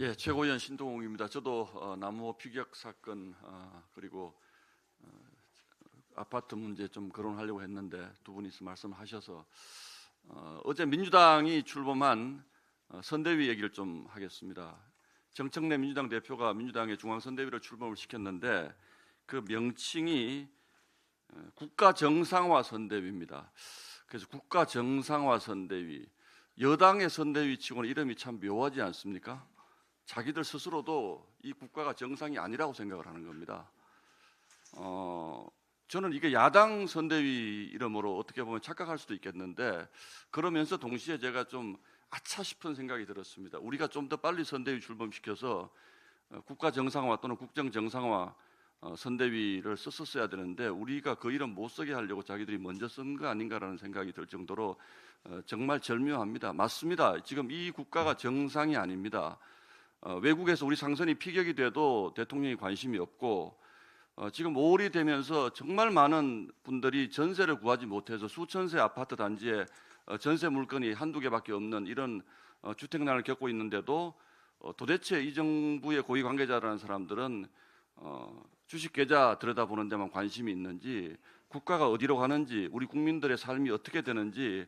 예, 최고위원 신동욱입니다. 저도 남호 피격 사건 그리고 아파트 문제 좀 거론하려고 했는데 두 분이서 말씀하셔서 어제 민주당이 출범한 선대위 얘기를 좀 하겠습니다. 정청래 민주당 대표가 민주당의 중앙선대위를 출범을 시켰는데 그 명칭이 국가정상화 선대위입니다. 그래서 국가정상화 선대위, 여당의 선대위치고는 이름이 참 묘하지 않습니까? 자기들 스스로도 이 국가가 정상이 아니라고 생각을 하는 겁니다. 저는 이게 야당 선대위 이름으로 어떻게 보면 착각할 수도 있겠는데, 그러면서 동시에 제가 좀 아차 싶은 생각이 들었습니다. 우리가 좀 더 빨리 선대위 출범시켜서 국가 정상화 또는 국정 정상화 선대위를 썼었어야 되는데, 우리가 그 이름 못 쓰게 하려고 자기들이 먼저 쓴 거 아닌가라는 생각이 들 정도로 정말 절묘합니다. 맞습니다. 지금 이 국가가 정상이 아닙니다. 외국에서 우리 상선이 피격이 돼도 대통령이 관심이 없고, 지금 5월이 되면서 정말 많은 분들이 전세를 구하지 못해서 수천 세의 아파트 단지에 전세 물건이 한두 개밖에 없는 이런 주택난을 겪고 있는데도 도대체 이 정부의 고위 관계자라는 사람들은 주식 계좌 들여다보는 데만 관심이 있는지, 국가가 어디로 가는지, 우리 국민들의 삶이 어떻게 되는지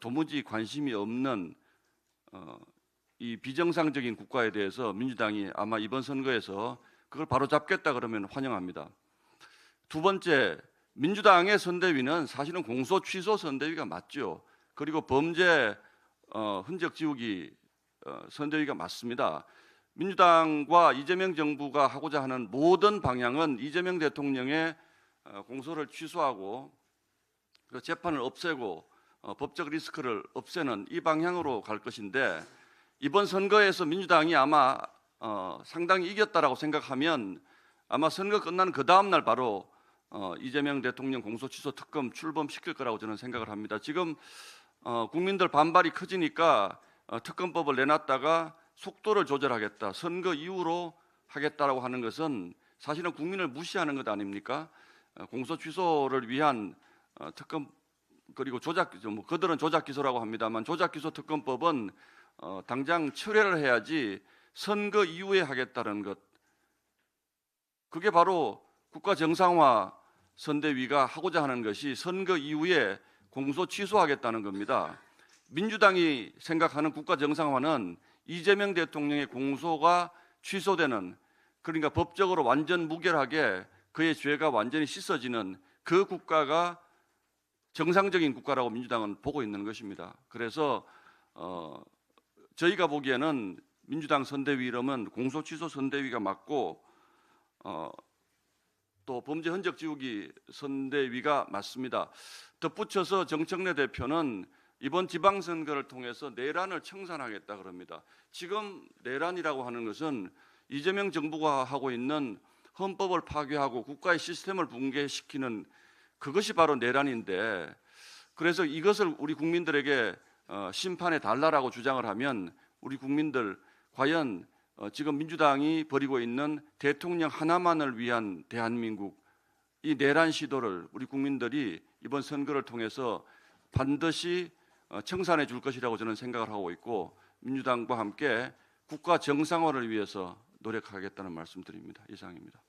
도무지 관심이 없는 이 비정상적인 국가에 대해서 민주당이 아마 이번 선거에서 그걸 바로잡겠다 그러면 환영합니다. 두 번째, 민주당의 선대위는 사실은 공소 취소 선대위가 맞죠. 그리고 범죄 흔적 지우기 선대위가 맞습니다. 민주당과 이재명 정부가 하고자 하는 모든 방향은 이재명 대통령의 공소를 취소하고 그 재판을 없애고 법적 리스크를 없애는 이 방향으로 갈 것인데, 이번 선거에서 민주당이 아마 상당히 이겼다라고 생각하면 아마 선거 끝난 그 다음 날 바로 이재명 대통령 공소취소 특검 출범시킬 거라고 저는 생각을 합니다. 지금 국민들 반발이 커지니까 특검법을 내놨다가 속도를 조절하겠다, 선거 이후로 하겠다라고 하는 것은 사실은 국민을 무시하는 것 아닙니까? 공소취소를 위한 특검, 그리고 그들은 조작 기소라고 합니다만, 조작 기소 특검법은 당장 철회를 해야지 선거 이후에 하겠다는 것, 그게 바로 국가 정상화 선대위가 하고자 하는 것이 선거 이후에 공소 취소하겠다는 겁니다. 민주당이 생각하는 국가 정상화는 이재명 대통령의 공소가 취소되는, 그러니까 법적으로 완전 무결하게 그의 죄가 완전히 씻어지는 그 국가가 정상적인 국가라고 민주당은 보고 있는 것입니다. 그래서 저희가 보기에는 민주당 선대위 이름은 공소취소 선대위가 맞고, 또 범죄 흔적 지우기 선대위가 맞습니다. 덧붙여서 정청래 대표는 이번 지방선거를 통해서 내란을 청산하겠다 그럽니다. 지금 내란이라고 하는 것은 이재명 정부가 하고 있는 헌법을 파괴하고 국가의 시스템을 붕괴시키는 그것이 바로 내란인데, 그래서 이것을 우리 국민들에게 심판해 달라라고 주장을 하면 우리 국민들 과연 지금 민주당이 벌이고 있는 대통령 하나만을 위한 대한민국, 이 내란 시도를 우리 국민들이 이번 선거를 통해서 반드시 청산해 줄 것이라고 저는 생각을 하고 있고, 민주당과 함께 국가 정상화를 위해서 노력하겠다는 말씀드립니다. 이상입니다.